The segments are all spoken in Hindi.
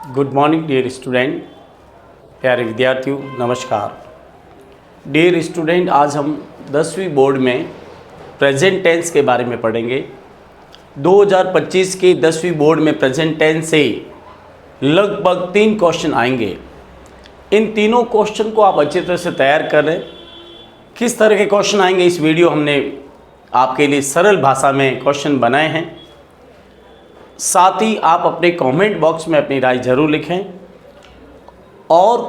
गुड मॉर्निंग डियर स्टूडेंट, प्यारे विद्यार्थियों, नमस्कार। डियर स्टूडेंट, आज हम 10वीं बोर्ड में प्रेजेंट टेंस के बारे में पढ़ेंगे। 2025 के 10वीं बोर्ड में प्रेजेंट टेंस से लगभग 3 क्वेश्चन आएंगे। इन तीनों क्वेश्चन को आप अच्छी तरह से तैयार कर लें। किस तरह के क्वेश्चन आएंगे, इस वीडियो हमने आपके लिए सरल भाषा में क्वेश्चन बनाए हैं। साथ ही आप अपने कमेंट बॉक्स में अपनी राय ज़रूर लिखें और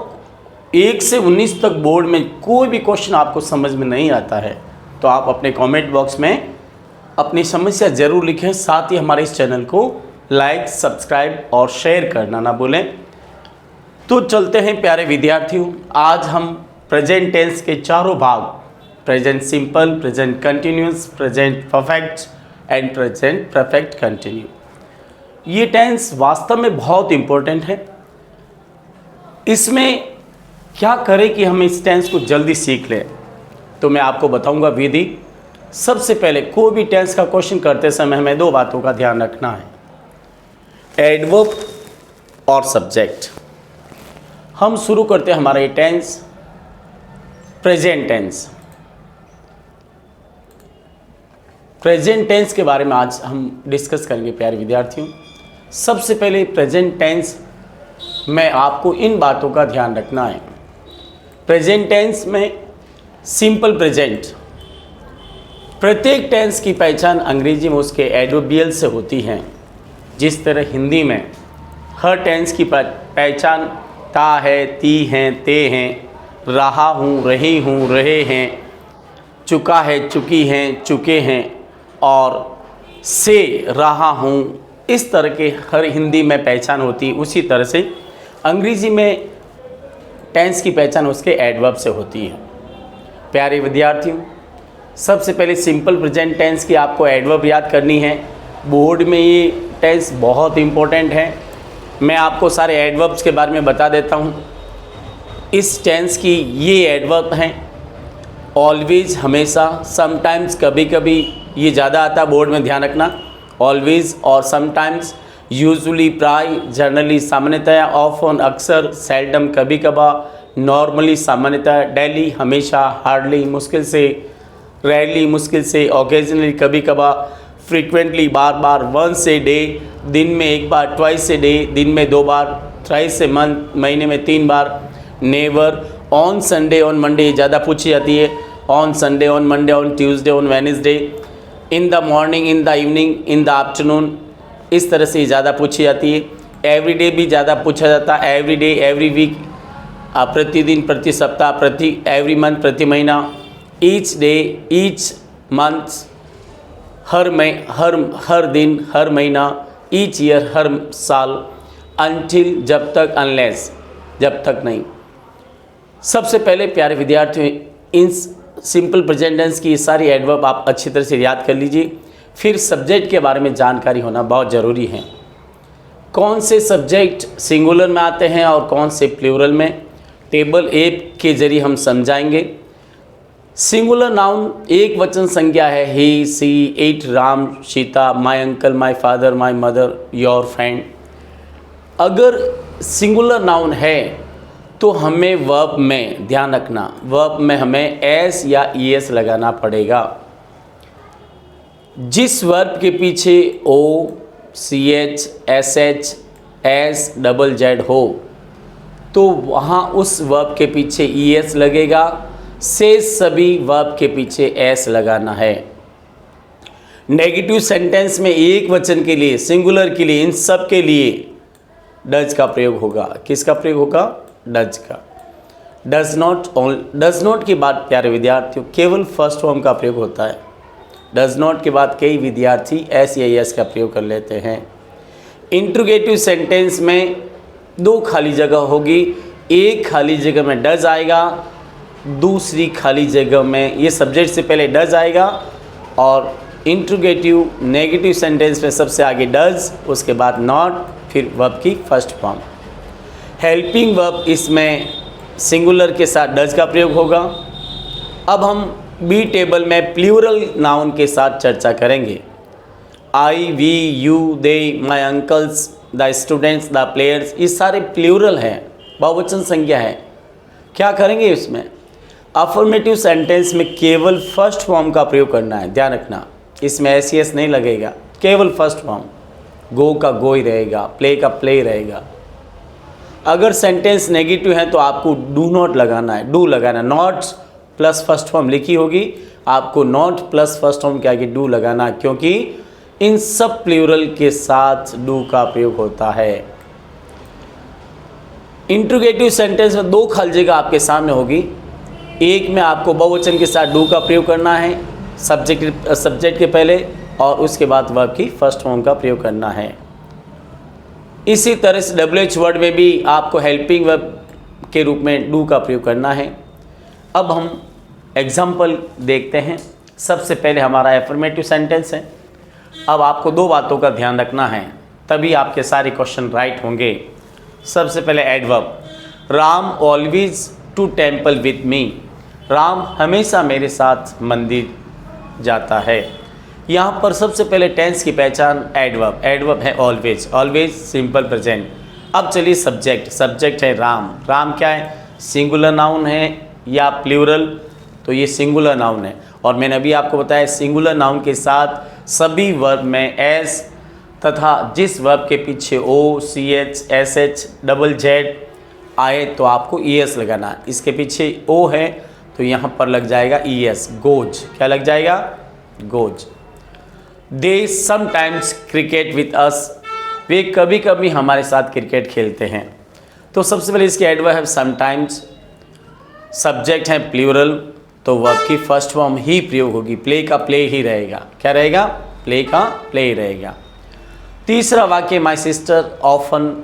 1 से 19 तक बोर्ड में कोई भी क्वेश्चन आपको समझ में नहीं आता है तो आप अपने कमेंट बॉक्स में अपनी समस्या ज़रूर लिखें। साथ ही हमारे इस चैनल को लाइक, सब्सक्राइब और शेयर करना ना भूलें। तो चलते हैं प्यारे विद्यार्थियों, आज हम प्रेजेंट टेंस के चारों भाग, present simple, present continuous, present perfect and present perfect continue. ये टेंस वास्तव में बहुत इम्पोर्टेंट है। इसमें क्या करें कि हम इस टेंस को जल्दी सीख लें, तो मैं आपको बताऊंगा विधि। सबसे पहले कोई भी टेंस का क्वेश्चन करते समय हमें 2 बातों का ध्यान रखना है, एडवर्ब और सब्जेक्ट। हम शुरू करते हैं हमारा ये tense present tense. Present tense के बारे में आज हम डिस्कस करेंगे प्यारे विद्यार्थियों। सबसे पहले प्रेजेंट टेंस में आपको इन बातों का ध्यान रखना है। प्रेजेंट टेंस में सिंपल प्रेजेंट, प्रत्येक टेंस की पहचान अंग्रेजी में उसके एडवर्बियल से होती है। जिस तरह हिंदी में हर टेंस की पहचान ता है, ती हैं, ते हैं, रहा हूँ, रही हूँ, रहे हैं, चुका है, चुकी हैं, चुके हैं और से रहा हूँ, इस तरह के हर हिंदी में पहचान होती। उसी तरह से अंग्रेजी में टेंस की पहचान उसके एडवर्ब से होती है। प्यारे विद्यार्थियों, सबसे पहले सिंपल प्रेजेंट टेंस की आपको एडवर्ब याद करनी है। बोर्ड में ये टेंस बहुत इम्पोर्टेंट है। मैं आपको सारे एडवर्ब्स के बारे में बता देता हूँ। इस टेंस की ये एडवर्ब हैं, ऑलवेज हमेशा, समटाइम्स कभी कभी, ये ज़्यादा आता है बोर्ड में, ध्यान रखना। ऑलवेज और समटाइम्स, यूजुअली प्राय, जनरली सामान्यतया, ऑफन अक्सर, सेल्डम कभी कभार, नॉर्मली सामान्यतः, डेली हमेशा, हार्डली मुश्किल से, रेयरली मुश्किल से, ओकेजनली कभी कभार, फ्रीक्वेंटली बार बार, वंस ए डे दिन में 1 बार, ट्वाइस ए डे दिन में 2 बार, थ्राइस ए मंथ महीने में 3 बार, never, on Sunday, on Monday ज़्यादा पूछी जाती है, on Sunday, on Monday, on Tuesday, on Wednesday, in the morning, in the evening, in the afternoon, इस तरह से ज़्यादा पूछी जाती है। एवरी डे भी ज़्यादा पूछा जाता है, एवरी डे, एवरी वीक, प्रतिदिन, प्रति सप्ताह, प्रति, एवरी मंथ, प्रति महीना, ईच डे, ईच मंथ, हर दिन, हर महीना, ईच ईयर, हर साल, अनटिल जब तक, अनलेस जब तक नहीं। सबसे पहले प्यारे विद्यार्थियों, इन सिंपल प्रेजेंट टेंस की सारी एडवर्ब आप अच्छी तरह से याद कर लीजिए। फिर सब्जेक्ट के बारे में जानकारी होना बहुत ज़रूरी है। कौन से सब्जेक्ट सिंगुलर में आते हैं और कौन से प्लूरल में, टेबल 1 के जरिए हम समझाएंगे। सिंगुलर नाउन एक वचन संज्ञा है, he, she, it, Ram, Sita, my uncle, my father, my mother, your friend. अगर सिंगुलर नाउन है तो हमें वर्ब में ध्यान रखना, वर्ब में हमें एस या ईएस लगाना पड़ेगा। जिस वर्ब के पीछे O, C H, S H, S, double Z हो तो वहाँ उस वर्ब के पीछे ईएस लगेगा। से सभी वर्ब के पीछे एस लगाना है। नेगेटिव सेंटेंस में एक वचन के लिए, सिंगुलर के लिए, इन सब के लिए डज का प्रयोग होगा। किसका प्रयोग होगा? डज का। डज नॉट के बाद प्यारे विद्यार्थियों केवल फर्स्ट फॉर्म का प्रयोग होता है। डज नॉट के बाद कई विद्यार्थी एस या एस का प्रयोग कर लेते हैं। इंट्रोगेटिव सेंटेंस में 2 खाली जगह होगी, एक खाली जगह में डज आएगा, दूसरी खाली जगह में, ये सब्जेक्ट से पहले डज आएगा और इंट्रोगेटिव नेगेटिव सेंटेंस में सबसे आगे डज, उसके बाद नॉट, फिर वर्ब की फर्स्ट फॉर्म। हेल्पिंग वर्ब इसमें सिंगुलर के साथ डज का प्रयोग होगा। अब हम बी टेबल में प्लूरल नाउन के साथ चर्चा करेंगे। I, we, you, they, my uncles, the students, the players, ये सारे प्लूरल हैं, बहुवचन संज्ञा है। क्या करेंगे इसमें? अफर्मेटिव सेंटेंस में केवल फर्स्ट फॉर्म का प्रयोग करना है, ध्यान रखना। इसमें एस नहीं लगेगा, केवल फर्स्ट फॉर्म। गो का गो ही रहेगा, प्ले का प्ले रहेगा। अगर सेंटेंस नेगेटिव है तो आपको डू नॉट लगाना है, डू लगाना। नॉट प्लस फर्स्ट फॉर्म लिखी होगी, आपको नॉट प्लस फर्स्ट फॉर्म के आगे डू लगाना है, क्योंकि इन सब प्लूरल के साथ डू का प्रयोग होता है। इंट्रोगेटिव सेंटेंस में दो खाली जगह आपके सामने होगी। एक में आपको बहुवचन के साथ डू का प्रयोग करना है सब्जेक्ट के पहले, और उसके बाद वर्ब की फर्स्ट फॉर्म का प्रयोग करना है। इसी तरह से WH वर्ड में भी आपको हेल्पिंग वर्ब के रूप में डू का प्रयोग करना है। अब हम एग्जाम्पल देखते हैं। सबसे पहले हमारा एफर्मेटिव सेंटेंस है। अब आपको दो बातों का ध्यान रखना है, तभी आपके सारे क्वेश्चन राइट होंगे। सबसे पहले adverb, Ram always to temple with me. Ram हमेशा मेरे साथ मंदिर जाता है। यहाँ पर सबसे पहले टेंस की पहचान एडवर्ब, एडवर्ब है ऑलवेज, ऑलवेज सिंपल प्रेजेंट। अब चलिए सब्जेक्ट, सब्जेक्ट है राम। राम क्या है? सिंगुलर नाउन है या प्लूरल? तो ये सिंगुलर नाउन है, और मैंने अभी आपको बताया सिंगुलर नाउन के साथ सभी वर्ब में एस तथा जिस वर्ब के पीछे ओ, CH, SH, डबल जेड आए तो आपको ES लगाना। इसके पीछे ओ है तो यहाँ पर लग जाएगा ES, गोज। क्या लग जाएगा? Goes. They sometimes cricket with us. वे कभी कभी हमारे साथ क्रिकेट खेलते हैं। तो सबसे पहले इसके एडवर्ब है समटाइम्स, सब्जेक्ट है प्लूरल, तो वर्ब की फर्स्ट फॉर्म ही प्रयोग होगी, प्ले का प्ले ही रहेगा। क्या रहेगा? प्ले का प्ले ही रहेगा। तीसरा वाक्य, my sister often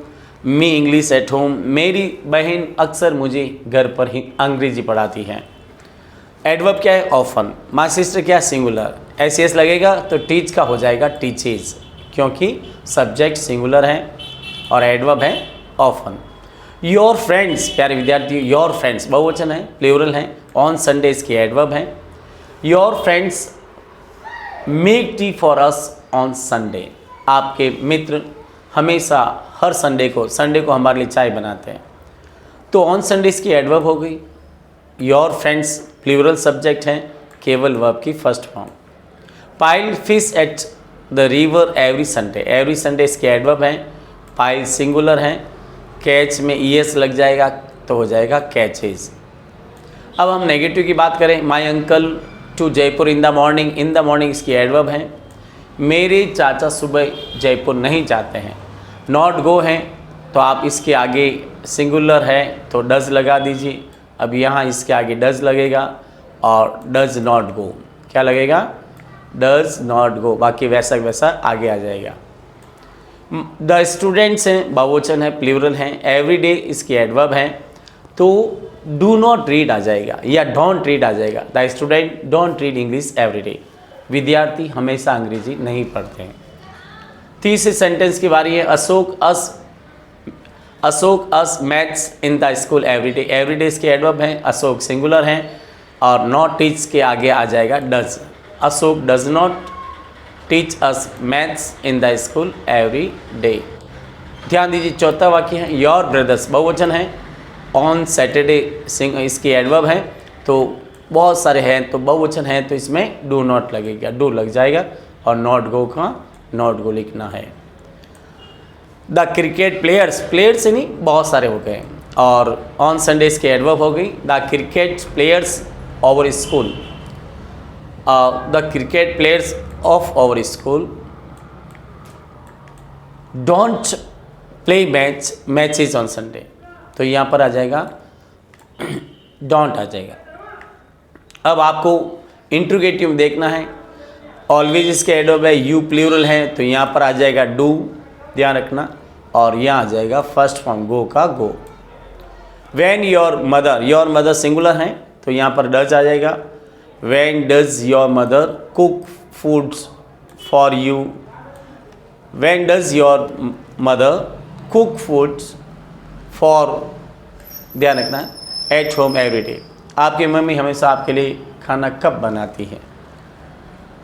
me English at home. मेरी बहन अक्सर मुझे घर पर ही अंग्रेजी पढ़ाती है। एडवर्ब क्या है? ऑफन। माई सिस्टर क्या? सिंगुलर, एस लगेगा तो टीच का हो जाएगा टीचेज, क्योंकि सब्जेक्ट सिंगुलर है और एडवर्ब है ऑफन। योर फ्रेंड्स, प्यारे विद्यार्थी, योर फ्रेंड्स बहुवचन है, प्लूरल है। ऑन संडे इसकी एडवर्ब है। Your friends make tea for us on Sunday. आपके मित्र हमेशा हर संडे को हमारे लिए चाय बनाते हैं। तो ऑन संडे इसकी एडवर्ब हो गई। योर फ्रेंड्स प्लूरल सब्जेक्ट है, केवल वर्ब की first form. Pile fish at the river every Sunday, every Sunday इसके एडवर्ब है। पाइल सिंगुलर है, कैच में ES लग जाएगा तो हो जाएगा कैचेज। अब हम नेगेटिव की बात करें, my uncle to Jaipur in the morning, in the morning इसकी एडवर्ब है। मेरे चाचा सुबह जयपुर नहीं जाते हैं। नॉट गो है तो आप इसके आगे सिंगुलर है तो डज लगा दीजिए। अब यहाँ इसके आगे डज लगेगा और डज नॉट गो, क्या लगेगा? डज नॉट गो। बाकी वैसा वैसा आगे आ जाएगा। द स्टूडेंट्स हैं, बहुवचन है, प्लूरल हैं। एवरी डे इसकी एडवर्ब है, तो डू नॉट रीड आ जाएगा या डोंट रीड आ जाएगा। The student don't read English every day. विद्यार्थी हमेशा अंग्रेजी नहीं पढ़ते हैं। तीसरे सेंटेंस की बारी है। Ashok us maths in the school everyday, everyday इसके एडवर्ब हैं। अशोक सिंगुलर हैं और नॉट टीच के आगे आ जाएगा does. Ashok does not teach us maths in the school every day. ध्यान दीजिए, चौथा वाक्य है। योर ब्रदर्स बहुवचन है। ऑन सैटरडे इसकी एडवर्ब है, तो बहुत सारे हैं तो बहुवचन है तो इसमें डू नॉट लगेगा, डू लग जाएगा और नॉट गो का नॉट गो लिखना है। द क्रिकेट प्लेयर्स, प्लेयर्स से नहीं बहुत सारे हो गए, और ऑन संडे इसके एडवर्ब हो गई। The cricket players over school, the cricket players of our school don't play matches on Sunday, तो यहाँ पर आ जाएगा डोंट आ जाएगा। अब आपको इंट्रोगेटिव में देखना है। ऑलवेज इसके एडवर्ब है, यू प्लूरल है तो यहाँ पर आ जाएगा डू, ध्यान रखना, और यहाँ आ जाएगा फर्स्ट फॉर्म गो का गो। व्हेन योर मदर सिंगुलर है तो यहाँ पर डज आ जाएगा। When does your mother cook foods for you, when does your mother cook foods for, ध्यान रखना, एट होम एवरी डे। आपकी मम्मी हमेशा आपके लिए खाना कब बनाती है।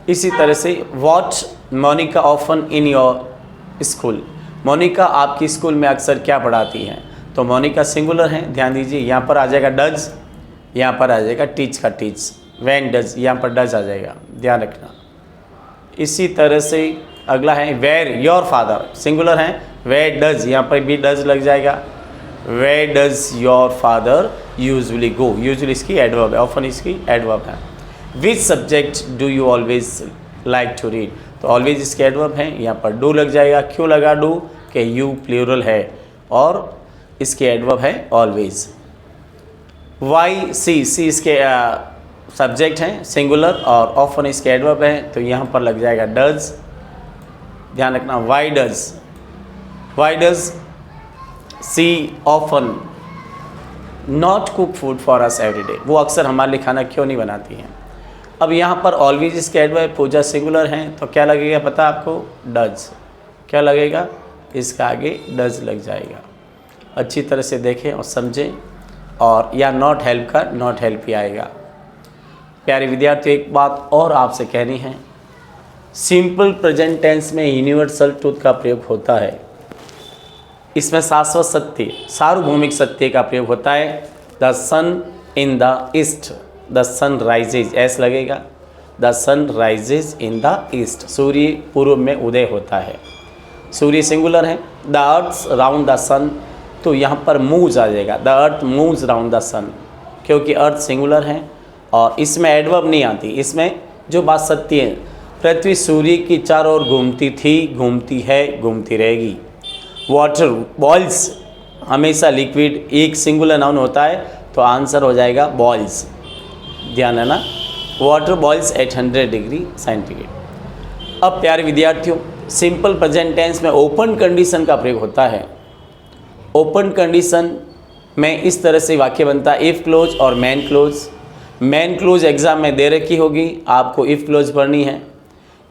इसी तरह से watch Monica often in your school, Monica आपकी स्कूल में अक्सर क्या पढ़ाती हैं? तो मोनिका सिंगुलर है, ध्यान दीजिए। यहाँ पर आ जाएगा डज, यहाँ पर आ जाएगा टीच का टीच। व्हेन डज, यहाँ पर डज आ जाएगा, ध्यान रखना। इसी तरह से अगला है वेयर योर फादर, सिंगुलर है, वेयर डज, यहाँ पर भी डज लग जाएगा। Where does your father usually go, usually इसकी एडवर्ब है, ऑफन इसकी एडवर्ब है। Which subject do you always like to read, तो ऑलवेज इसके एडवर्ब हैं, यहाँ पर डू लग जाएगा। क्यों लगा डू? कि यू प्लूरल है और इसके एडवर्ब है ऑलवेज। वाई सी, सी इसके सब्जेक्ट हैं सिंगुलर और ऑफन इसके एडवर्ब है, तो यहाँ पर लग जाएगा डज, ध्यान रखना। Why does she often not cook food for us every day, वो अक्सर हमारे लिए खाना क्यों नहीं बनाती हैं। अब यहाँ पर ऑलवेज इसके एडवर्ब, पूजा सिंगुलर हैं, तो क्या लगेगा पता आपको? डज। क्या लगेगा? इसका आगे डज लग जाएगा। अच्छी तरह से देखें और समझें, और या नॉट हेल्प का नॉट हेल्प ही आएगा। प्यारे विद्यार्थी, एक बात और आपसे कहनी है, सिंपल प्रेजेंट टेंस में यूनिवर्सल ट्रूथ का प्रयोग होता है। इसमें शाश्वत सत्य, सार्वभौमिक सत्य का प्रयोग होता है। The sun in the east, the sun rises, ऐसा लगेगा। The sun rises in the east, सूर्य पूर्व में उदय होता है। सूर्य सिंगुलर है। The earth round the sun, तो यहाँ पर मूव्स आ जाएगा। The earth moves round the sun, क्योंकि अर्थ सिंगुलर है और इसमें एडवर्ब नहीं आती। इसमें जो बात सत्य है, पृथ्वी सूर्य की चारों ओर घूमती थी, घूमती है, घूमती रहेगी। वाटर बॉइल्स, हमेशा लिक्विड एक सिंगुलर नाउन होता है, तो आंसर हो जाएगा बॉइल्स, ध्यान है ना। Water boils at 100 degree centigrade. अब प्यारे विद्यार्थियों, सिंपल प्रेजेंट टेंस में ओपन कंडीशन का प्रयोग होता है। ओपन कंडीशन में इस तरह से वाक्य बनता है, इफ़ क्लोज और man close. Man close exam में दे रखी होगी, आपको इफ़ क्लोज पढ़नी है।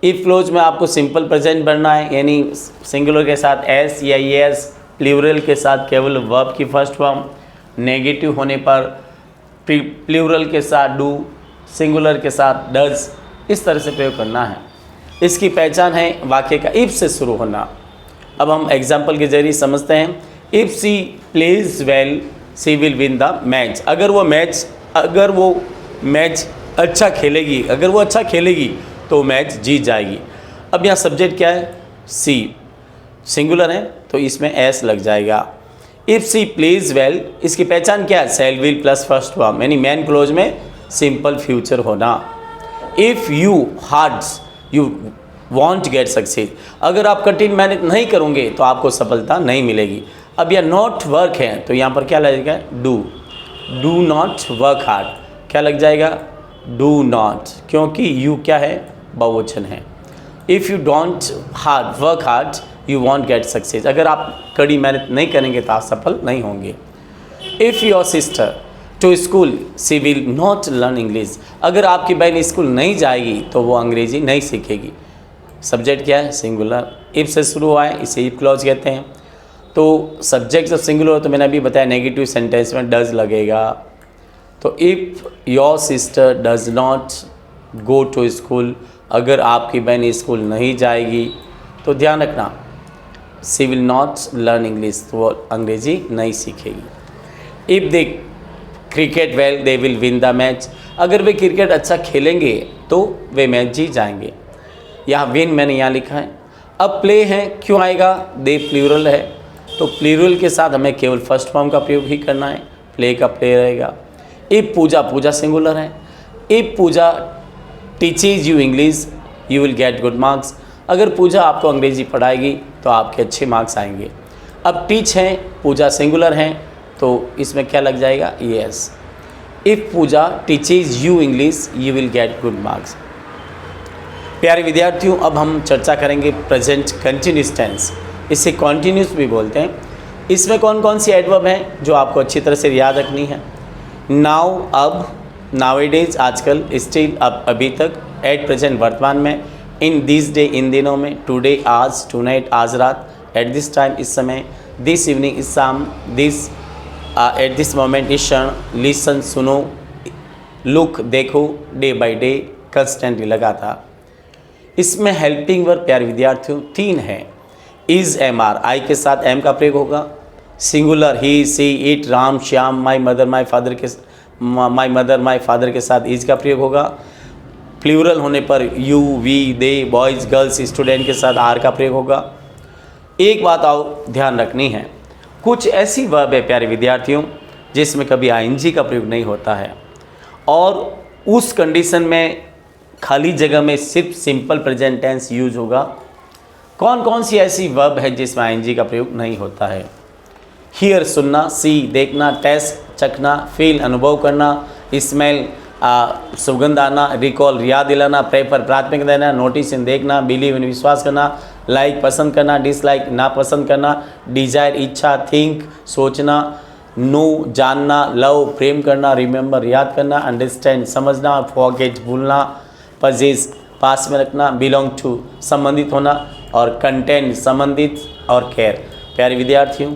इफ़ क्लोज में आपको सिंपल प्रेजेंट पढ़ना है, यानी सिंगुलर के साथ एस या एस, प्लूरल के साथ केवल वर्ब की फर्स्ट फॉर्म, नेगेटिव होने पर प्लूरल के साथ डू, सिंगुलर के साथ डज, इस तरह से प्रयोग करना है। इसकी पहचान है वाक्य का इफ़ से शुरू होना। अब हम एग्जाम्पल के जरिए समझते हैं। If she plays well she will win the match, अगर वो मैच अच्छा खेलेगी, अगर वो अच्छा खेलेगी तो मैच जीत जाएगी। अब यहाँ सब्जेक्ट क्या है? सी, सिंगुलर है, तो इसमें एस लग जाएगा। इफ़ सी प्लेज वेल, इसकी पहचान क्या है? Shall will plus first form, यानी मैन क्लोज में सिंपल फ्यूचर होना। If you hard you want get success, अगर आप कठिन मेहनत नहीं करोगे तो आपको सफलता नहीं मिलेगी। अब यह नॉट वर्क है, तो यहाँ पर क्या लगेगा? डू नॉट वर्क हार्ड, क्या लग जाएगा? डू नॉट, क्योंकि यू क्या है? बहुवचन है। If you don't work hard you want get success, अगर आप कड़ी मेहनत नहीं करेंगे तो आप सफल नहीं होंगे। If your sister to school she will not learn English, अगर आपकी बहन स्कूल नहीं जाएगी तो वो अंग्रेजी नहीं सीखेगी। सब्जेक्ट क्या है? सिंगुलर। इफ़ से शुरू हुआ है, इसे इफ क्लॉज कहते हैं। तो सब्जेक्ट जब सिंगुलर हो तो मैंने अभी बताया नेगेटिव सेंटेंस में डज लगेगा। तो if your sister does not go to school, अगर आपकी बहन स्कूल नहीं जाएगी तो ध्यान रखना she will not learn English, तो वो अंग्रेजी नहीं सीखेगी। If they cricket well they will win the match, अगर वे क्रिकेट अच्छा खेलेंगे तो वे मैच जीत जाएंगे। यहाँ विन मैंने यहाँ लिखा है। अब प्ले है, क्यों आएगा? दे प्लूरल है, तो प्लूरल के साथ हमें केवल फर्स्ट फॉर्म का प्रयोग ही करना है, प्ले का प्ले रहेगा। इफ़ पूजा सिंगुलर है। If Pooja teaches you English you will get good marks, अगर पूजा आपको अंग्रेजी पढ़ाएगी तो आपके अच्छे मार्क्स आएंगे। अब टीच है, पूजा सिंगुलर है, तो इसमें क्या लग जाएगा? Yes. If Pooja teaches you English you will get good marks. प्यारे विद्यार्थियों, अब हम चर्चा करेंगे प्रेजेंट कंटिन्यूस टेंस, इसे कॉन्टीन्यूस भी बोलते हैं। इसमें कौन कौन सी एडवर्ब हैं जो आपको अच्छी तरह से याद रखनी है? नाउ, अब, नाउएडेज, आजकल, स्टिल, अब, अभी तक, एट प्रेजेंट, वर्तमान में, इन दिस डे, इन दिनों में, टुडे, आज, टुनाइट, आज रात, एट दिस टाइम, इस समय, दिस इवनिंग, इस शाम, दिस, एट दिस मोमेंट, इस क्षण, लिसन, सुनो, लुक, देखो, डे बाय डे, कंस्टेंटली, लगातार। इसमें हेल्पिंग वर्ब प्यारे विद्यार्थियों 3 है। इज एम आर, आई के साथ एम का प्रयोग होगा। Singular he she it Ram Shyam my mother my father के साथ इज का प्रयोग होगा। प्लूरल होने पर you we they boys girls student के साथ आर का प्रयोग होगा। एक बात और ध्यान रखनी है, कुछ ऐसी वर्ब है प्यारे विद्यार्थियों जिसमें कभी आईएनजी का प्रयोग नहीं होता है, और उस कंडीशन में खाली जगह में सिर्फ सिंपल प्रेजेंट टेंस यूज होगा। कौन कौन सी ऐसी वर्ब है जिसमें आईएनजी का प्रयोग नहीं होता है? हियर सुनना, सी देखना, टेस्ट चखना, फील अनुभव करना, स्मेल सुगंध आना, रिकॉल याद दिलाना, प्रेफर प्राथमिक देना, नोटिस इन देखना, बिलीव इन विश्वास करना, लाइक पसंद करना, डिसलाइक नापसंद करना, डिजायर इच्छा, थिंक सोचना, नो जानना, लव प्रेम करना, रिमेंबर याद करना, अंडरस्टैंड समझना, फॉरगेट भूलना, पजेस पास में रखना, बिलोंग टू संबंधित होना, और कंटेंट संबंधित, और केयर। प्यारे विद्यार्थियों,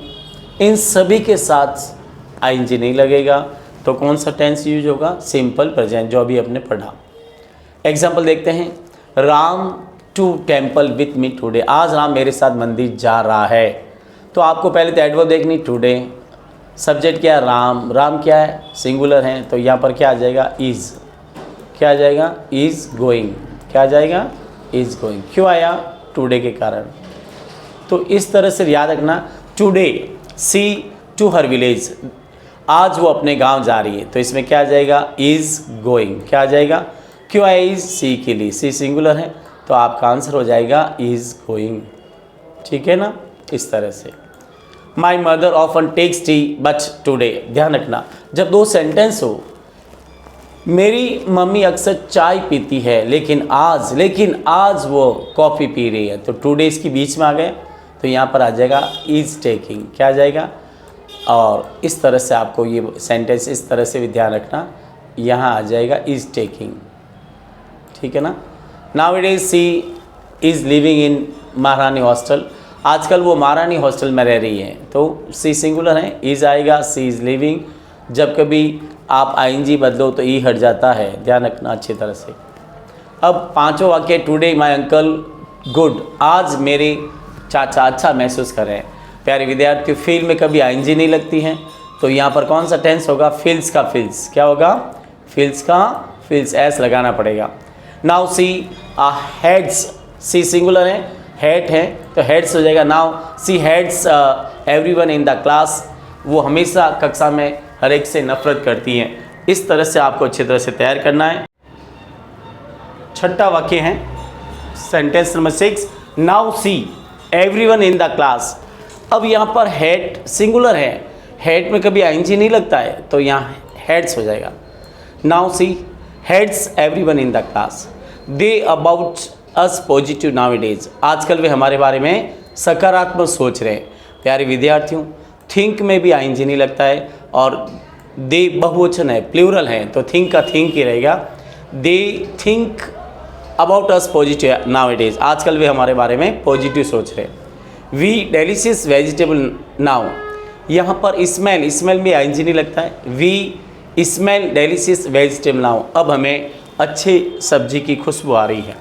इन सभी के साथ आईएनजी नहीं लगेगा तो कौन सा टेंस यूज होगा? सिंपल प्रेजेंट, जो अभी अपने पढ़ा। एग्जाम्पल देखते हैं। Ram to temple with me today, आज राम मेरे साथ मंदिर जा रहा है। तो आपको पहले तो एडवर्ब देखनी, टुडे, सब्जेक्ट क्या है? राम, राम क्या है? सिंगुलर है, तो यहाँ पर क्या आ जाएगा? इज़। क्या आ जाएगा? Is going. क्या आ जाएगा? Is going. क्यों आया? टुडे के कारण। तो इस तरह से याद रखना, today she to her village, आज वो अपने गांव जा रही है, तो इसमें क्या आ जाएगा? Is going. क्या आ जाएगा? क्यों आया इज़? सी के लिए, सी सिंगुलर है, तो आपका आंसर हो जाएगा इज़ गोइंग। ठीक है ना? इस तरह से। My mother often takes tea but today, ध्यान रखना, जब दो सेंटेंस हो, मेरी मम्मी अक्सर चाय पीती है लेकिन आज वो कॉफ़ी पी रही है, तो टुडे इसके बीच में आ गए, तो यहाँ पर आ जाएगा इज़ टेकिंग। क्या आ जाएगा? और इस तरह से आपको ये सेंटेंस इस तरह से भी ध्यान रखना, यहाँ आ जाएगा इज़ टेकिंग। ठीक है ना? Now it is she is living in Maharani hostel, आजकल वो महारानी हॉस्टल में रह रही है, तो सी सिंगुलर है, इज़ आएगा, सी इज़ लिविंग। जब कभी आप आईएनजी बदलो तो ई हट जाता है, ध्यान रखना अच्छी तरह से। अब पांचों वाक्य, टुडे माय अंकल गुड, आज मेरे चाचा अच्छा महसूस कर रहे हैं। प्यारे विद्यार्थियों, फील में कभी आईएनजी नहीं लगती हैं, तो यहाँ पर कौन सा टेंस होगा? फील्स का फील्स। क्या होगा? फील्स का फील्स, एस लगाना पड़ेगा। नाउ सी हेड्स, सी सिंगुलर है, हेड है, तो हेड्स हो जाएगा। Now see heads everyone in the class, वो हमेशा कक्षा में हर एक से नफरत करती हैं। इस तरह से आपको अच्छी तरह से तैयार करना है। छठा वाक्य है sentence number 6, now see everyone in the class. अब यहाँ पर हेड सिंगुलर है, हेड में कभी आईएनजी नहीं लगता है, तो यहाँ हेड्स हो जाएगा। Now see heads everyone in the class, they about us positive nowadays, आजकल वे हमारे बारे में सकारात्मक सोच रहे हैं। प्यारे विद्यार्थियों, थिंक में भी आईएनजी नहीं लगता है, और दे बहुवचन है, प्लूरल है, तो थिंक का थिंक ही रहेगा। They think about us positive nowadays, आजकल वे हमारे बारे में पॉजिटिव सोच रहे हैं। वी डेलिशियस वेजिटेबल नाउ, यहाँ पर स्मेल में आईएनजी नहीं लगता है, we smell delicious vegetable now, अब हमें अच्छे सब्जी की खुशबू आ रही है।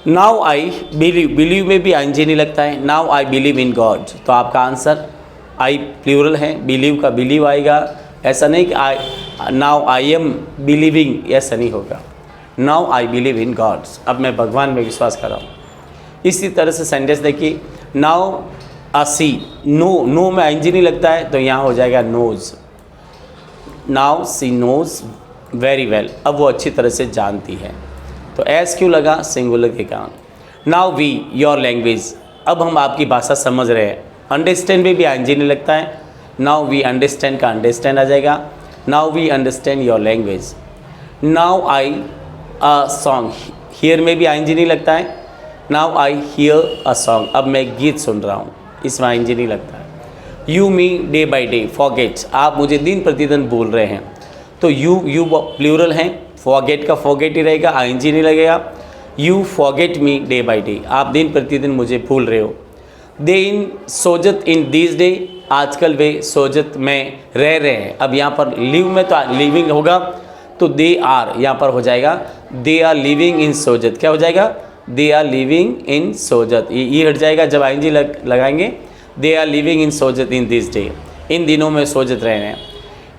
नाउ आई बिलीव में भी आईएनजी नहीं लगता है, now I believe in God, तो आपका आंसर आई प्लूरल है, बिलीव का बिलीव आएगा, ऐसा नहीं कि नाउ आई एम बिलीविंग, ऐसा नहीं होगा। Now I believe in gods, अब मैं भगवान में विश्वास कर रहा हूँ। इसी तरह से सेंटेंस देखिए, नाउ अ सी, नो में आईएनजी नहीं लगता है, तो यहाँ हो जाएगा knows. Now see knows very well, अब वो अच्छी तरह से जानती है, तो एस क्यों लगा? सिंगुलर के कारण। नाउ वी योर लैंग्वेज, अब हम आपकी भाषा समझ रहे हैं, अंडरस्टैंड में भी आईएनजी नहीं लगता है, नाउ वी अंडरस्टैंड का अंडरस्टैंड आ जाएगा। Now we understand your language. Now I a song, hear में भी आईएनजी नहीं लगता है, now I hear a song, अब मैं गीत सुन रहा हूँ, इसमें आईएनजी नहीं लगता है। You me day by day forget, आप मुझे दिन प्रतिदिन भूल रहे हैं, तो यू प्लूरल है, फॉरगेट का फॉरगेट ही रहेगा, आईएनजी नहीं लगेगा। You forget me day by day, आप दिन प्रतिदिन मुझे भूल रहे हो। दे इन सोजत इन दीज डे, आजकल वे सोजत में रह रहे हैं, अब यहाँ पर लिव में तो लिविंग होगा, तो दे आर यहाँ पर हो जाएगा they are living in Sojat, क्या हो जाएगा? They are living in Sojat, ये हट जाएगा जब आईएनजी लगाएंगे। They are living in Sojat in this day, इन दिनों में सोजत रहे हैं।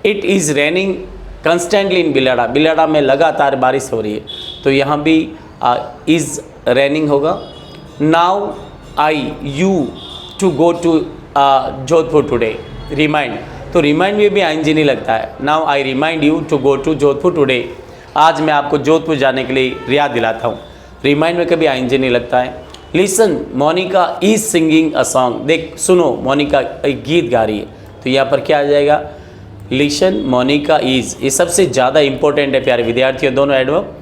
It is raining constantly in Bilara, Bilara में लगातार बारिश हो रही है, तो यहाँ भी इज़ रेनिंग होगा। Now I you to go to Jodhpur today, remind, तो रिमाइंड में भी आईएनजी नहीं लगता है। Now I remind you to go to Jodhpur today, आज मैं आपको जोधपुर जाने के लिए याद दिलाता हूँ। रिमाइंड में कभी आईएनजी नहीं लगता है। Listen Monica is singing a song, देख सुनो मोनिका एक गीत गा रही है, तो यहाँ पर क्या आ जाएगा, लिसन मोनिका इज, ये सबसे ज़्यादा इंपॉर्टेंट है प्यारे विद्यार्थियों दोनों adverb.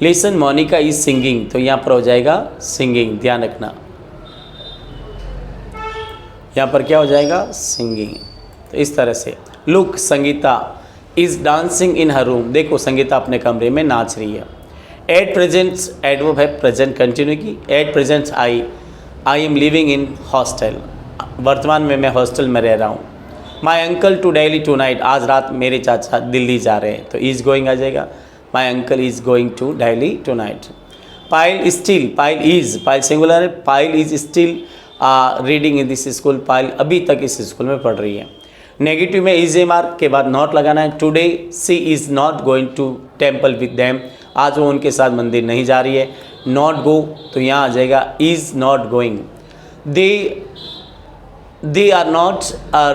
Listen Monica is singing, तो यहाँ पर हो जाएगा सिंगिंग, ध्यान रखना, यहाँ पर क्या हो जाएगा सिंगिंग। तो इस तरह से look Sangeeta is dancing in her room, देखो संगीता अपने कमरे में नाच रही है। एट प्रेजेंट्स एडवर्ब है प्रेजेंट कंटिन्यू की। At presents I am living in hostel, वर्तमान में मैं हॉस्टल में रह रहा हूँ। My uncle to Delhi tonight, आज रात मेरे चाचा दिल्ली जा रहे हैं, तो इज़ गोइंग आ जाएगा। My uncle is going to Delhi tonight. Payal still, Payal is, Payal singular है, Payal is still reading in this school, Payal अभी तक इस स्कूल में पढ़ रही है। नेगेटिव में इज ए मार्क के बाद नॉट लगाना है। Today she is not going to temple with them, आज वो उनके साथ मंदिर नहीं जा रही है। नॉट गो, तो यहाँ आ जाएगा is not going. They are not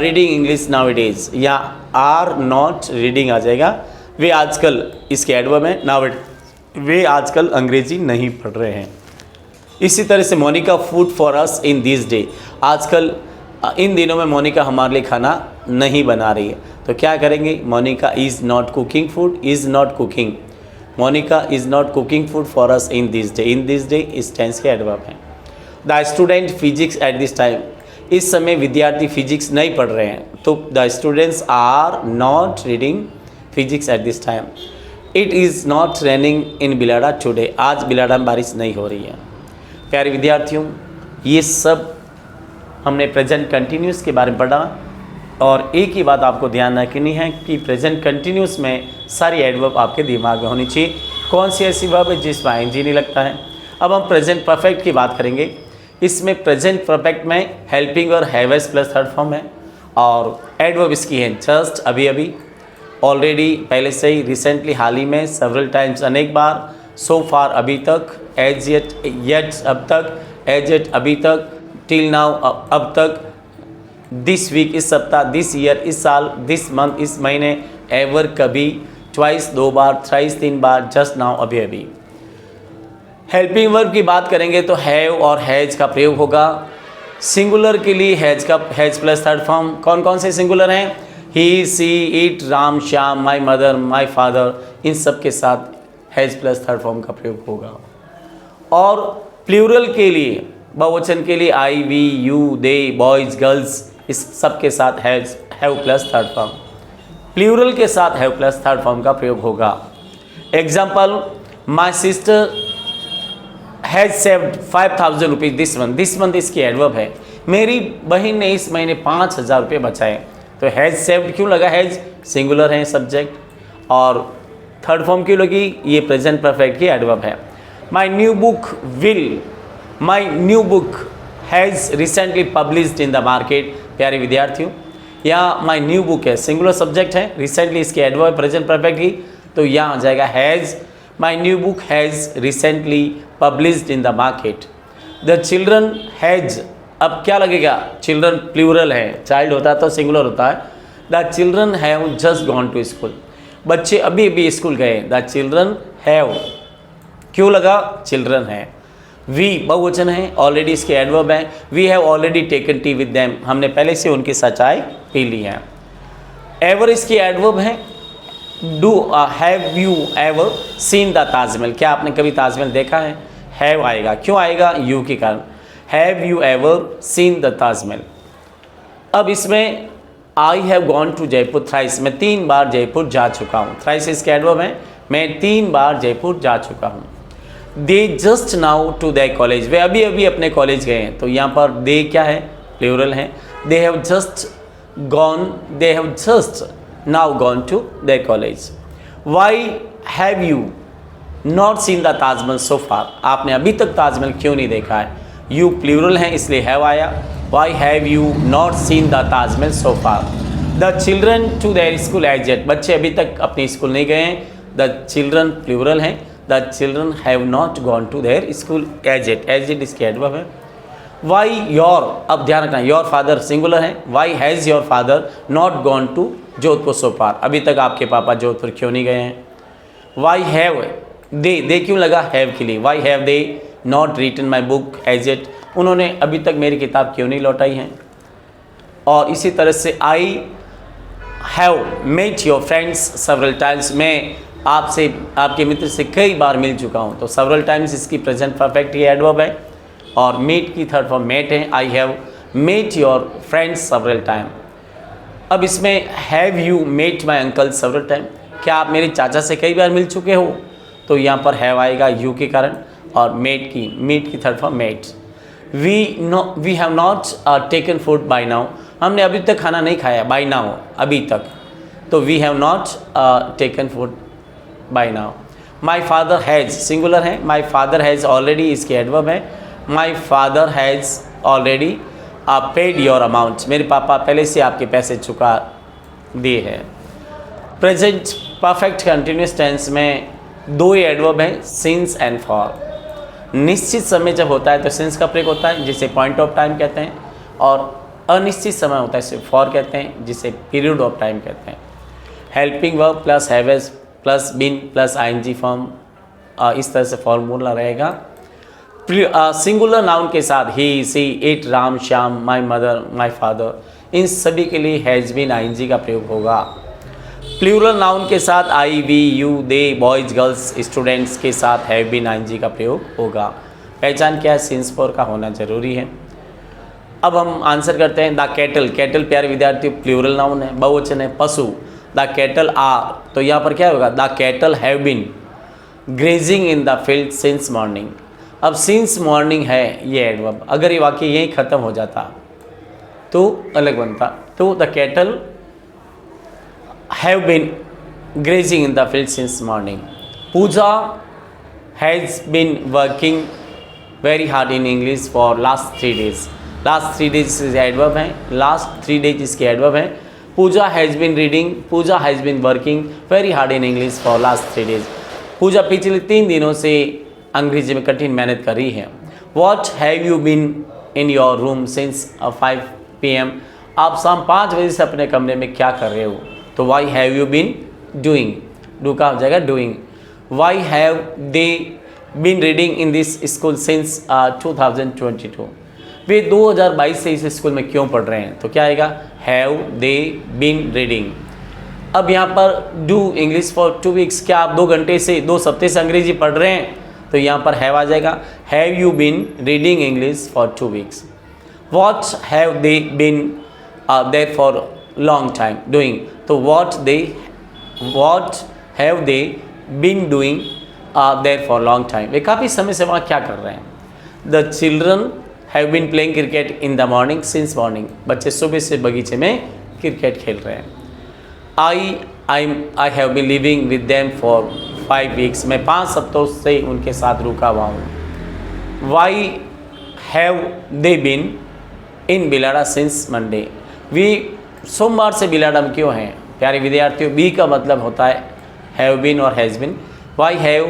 reading English now it is, या आर नॉट रीडिंग आ जाएगा। वे आजकल, इसके एडवर्ब है नाउ इट, वे आजकल अंग्रेजी नहीं पढ़ रहे हैं। इसी तरह से Monica food for us in this day, आजकल इन दिनों में मोनिका हमारे लिए खाना नहीं बना रही है, तो क्या करेंगे, Monica is not cooking food, is not cooking, Monica is not cooking food for us in this day. In this day इस टेंस के एडवर्ब हैं। The student physics at this time, इस समय विद्यार्थी फिजिक्स नहीं पढ़ रहे हैं, तो the students are not reading physics at this time. It is not raining in Bilara today, आज बिलाड़ा में बारिश नहीं हो रही है। प्यारे विद्यार्थियों, ये सब हमने प्रेजेंट कंटिन्यूस के बारे में पढ़ा, और एक ही बात आपको ध्यान रखनी है कि प्रेजेंट कंटिन्यूस में सारी एडवर्ब आपके दिमाग में होनी चाहिए। कौन सी ऐसी वर्ब है जिसमें आईएनजी नहीं लगता है। अब हम प्रेजेंट परफेक्ट की बात करेंगे। इसमें प्रेजेंट परफेक्ट में हेल्पिंग और हैवेस प्लस थर्ड फॉर्म है, और एडवर्ब इसकी है जस्ट, अभी अभी, ऑलरेडी पहले से ही, रिसेंटली हाल ही में, सेवरल टाइम्स अनेक बार, सो फार अभी तक, एज येट येट अब तक, एज येट अभी तक, टिल नाउ अब तक, दिस वीक इस सप्ताह, दिस ईयर इस साल, दिस मंथ इस महीने, एवर कभी, ट्वाइस दो बार, थ्राइस तीन बार, जस्ट नाउ अभी अभी। हेल्पिंग वर्ब की बात करेंगे तो हैव और हैज का प्रयोग होगा। सिंगुलर के लिए हैज प्लस थर्ड फॉर्म कौन कौन से सिंगुलर हैं, he, she, it, Ram, Shyam, my mother, my father, इन सब के साथ हैज प्लस थर्ड फॉर्म का प्रयोग होगा। और प्लूरल के लिए, बहुवचन के लिए I, we, you, they, boys, girls, इस सब के साथ have plus third form. Plural के साथ हैव प्लस थर्ड फॉर्म का प्रयोग होगा। Example, my sister has saved 5,000 rupees this month, this month इसकी एडवर्ब है, मेरी बहन ने इस महीने 5,000 रुपये बचाए, तो हैज सेव्ड क्यों लगा, हैज सिंगुलर है सब्जेक्ट, और थर्ड फॉर्म क्यों लगी, ये प्रेजेंट परफेक्ट की एडवर्ब है। My new book will, my new book has recently published in the market. प्यारे विद्यार्थियों, यहाँ माई न्यू बुक है, सिंगुलर सब्जेक्ट है, रिसेंटली इसकी एडवर्ब प्रेजेंट परफेक्ट की, तो यहाँ आ जाएगा has, my new book has recently published in the market. The children has, अब क्या लगेगा, चिल्ड्रन प्लूरल है, चाइल्ड होता है तो सिंगुलर होता है। The children have just gone to school, बच्चे अभी अभी स्कूल गए। द चिल्ड्रन हैव क्यों लगा, चिल्ड्रन है। वी बहुवचन है, ऑलरेडी इसके एडवर्ब हैं, we have already taken tea with them, हमने पहले से उनकी चाय पी ली है। एवर इसकी एडवर्ब है। Do have you ever seen the Taj Mahal, क्या आपने कभी ताजमहल देखा है, हैव आएगा, क्यों आएगा, यू के कारण। Have you ever seen the Taj Mahal. अब इसमें I have gone to Jaipur thrice, मैं 3 बार जयपुर जा चुका हूँ, थ्राइस इसके एडवर्ब है, मैं 3 बार जयपुर जा चुका हूँ। They just now to the college, वे अभी अभी अपने कॉलेज गए हैं, तो यहाँ पर दे क्या है, प्लूरल है। They have just gone, they have just now gone to the college. Why have you not seen the Taj Mahal so far, आपने अभी तक ताजमहल क्यों नहीं देखा है। यू प्लूरल है इसलिए हैव आया। Why have you not seen the Taj Mahal so far. The children to their school as yet, बच्चे अभी तक अपने स्कूल नहीं गए हैं। द चिल्ड्रन प्लूरल है। The children have not gone to their school as yet, as yet इसकी एडवर्ब है। वाई योर, अब ध्यान रखना योर फादर सिंगुलर है। Why has your father not gone to Jodhpur so far, अभी तक आपके पापा जोधपुर क्यों नहीं गए हैं। वाई हैव दे क्यों लगा हैव के लिए। Why have they not written my book as yet, उन्होंने अभी तक मेरी किताब क्यों नहीं लौटाई है। और इसी तरह से I have met your friends several times, मैं आपसे आपके मित्र से कई बार मिल चुका हूँ। तो सेवरल टाइम्स इसकी प्रेजेंट परफेक्ट ये एडवर्ब है। और मीट की थर्ड फॉर्म मेट है। I have met your friends several time. अब इसमें have you met my uncle several time, क्या आप मेरे चाचा से कई बार मिल चुके हो, तो यहाँ पर हैव आएगा यू के कारण। और मीट की third form met. We have not taken food by now, हमने अभी तक खाना नहीं खाया बाई नाउ, अभी तक, तो we have not taken food by now. My father has singular है। माई फादर हैज़ ऑलरेडी इसकी एडवर्ब है। My father has already paid your amount, मेरे पापा पहले से आपके पैसे चुका दिए हैं। प्रेजेंट परफेक्ट कंटिन्यूस टेंस में दो ही एडवर्ब हैं, सिंस एंड फॉर। निश्चित समय जब होता है तो सिंस का प्रयोग होता है जिसे पॉइंट ऑफ टाइम कहते हैं, और अनिश्चित समय होता है इसे फॉर कहते हैं जिसे पीरियड ऑफ टाइम कहते हैं। Helping verb plus haves plus been plus ING form, इस तरह से फॉर्मूला रहेगा। सिंगुलर नाउन के साथ he, she, it, Ram, Shyam, my mother, my father, इन सभी के लिए हैज़ बीन आईएनजी का प्रयोग होगा। प्लूरल नाउन के साथ I, we, you, they, boys, girls, students के साथ हैव बीन आईएनजी का प्रयोग होगा। पहचान क्या है, सिंस फॉर का होना जरूरी है। अब हम आंसर करते हैं। द कैटल, कैटल प्यारे विद्यार्थी प्लूरल नाउन है, बहुवचन है, पशु। द कैटल आर, तो यहाँ पर क्या होगा, the cattle have been grazing in the field since morning. अब सिंस मॉर्निंग है ये एडवर्ब, अगर ये वाक्य यहीं ख़त्म हो जाता तो अलग बनता। तो the cattle have been grazing in the field since morning. Pooja has been working very hard in English for last 3 days। Last 3 days इस एडवर्ब है, लास्ट 3 days इसके एडवर्ब है। Pooja has been reading, Pooja has been working very hard in English for last 3 days। Pooja पिछले 3 दिनों से अंग्रेजी में कठिन मेहनत कर रही है। What have you been in your room since 5 PM, आप शाम 5 बजे से अपने कमरे में क्या कर रहे हो। तो why have you been doing, do का हो जाएगा doing. Why have they been reading in this school since 2022, वे 2022 से इस स्कूल में क्यों पढ़ रहे हैं, तो क्या आएगा, हैव दे बीन रीडिंग। अब यहाँ पर डू इंग्लिश फॉर 2 weeks, क्या आप 2 घंटे से 2 हफ्ते से अंग्रेजी पढ़ रहे हैं, तो यहाँ पर हैव आ जाएगा। Have you been reading English for 2 weeks। What have they been there for long time doing, तो what have they been doing there for long time, वे काफ़ी समय से वहाँ क्या कर रहे हैं। The children have been playing cricket in the morning since morning, बच्चे सुबह से बगीचे में क्रिकेट खेल रहे हैं। I have been living with them for 5 weeks, मैं 5 हफ्तों से उनके साथ रुका हुआ हूँ। Why have they been in Bilara since Monday, वी सोमवार से बिलाड़ा में क्यों हैं। प्यारे विद्यार्थियों, बी का मतलब होता है हैव बीन और has been. Why have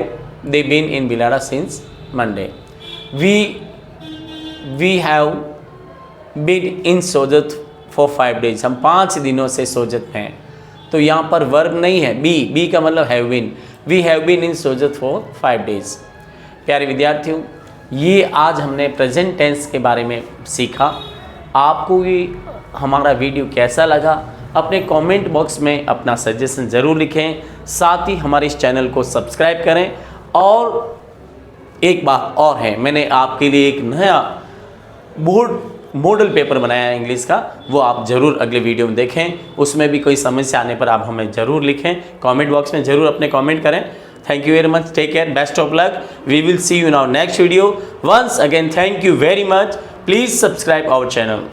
they been in Bilara since Monday. We have been in Sojat for 5 days, हम 5 दिनों से सोजत में हैं, तो यहाँ पर वर्ब नहीं है, बी का मतलब have been. We have been in Sojat for 5 days। प्यारे विद्यार्थियों, ये आज हमने प्रेजेंट टेंस के बारे में सीखा। आपको ये हमारा वीडियो कैसा लगा, अपने कमेंट बॉक्स में अपना सजेशन ज़रूर लिखें, साथ ही हमारे इस चैनल को सब्सक्राइब करें। और एक बात और है, मैंने आपके लिए एक नया मॉडल पेपर बनाया है इंग्लिश का, वो आप ज़रूर अगले वीडियो में देखें। उसमें भी कोई समस्या आने पर आप हमें ज़रूर लिखें, कमेंट बॉक्स में ज़रूर अपने कमेंट करें। Thank you very much. Take care. Best of luck. We will see you in our next video. Once again, thank you very much. Please subscribe our channel.